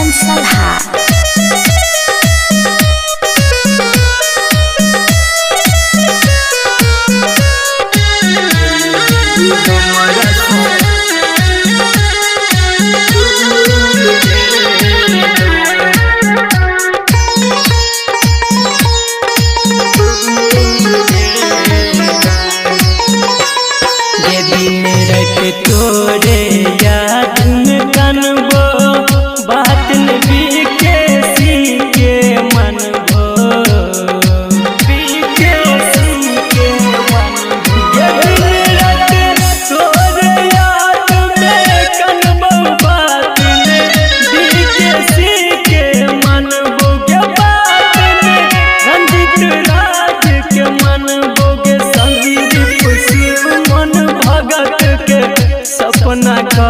Hasan Salha. तोरे याद में कनबो बात न बीके सी के मनबो बीके सी के मनबो तोरे याद में कनबो बात न बीके सी के मनबो के बात न रंजित राज के मनबो के संदीप शिव मन भगत के सपना का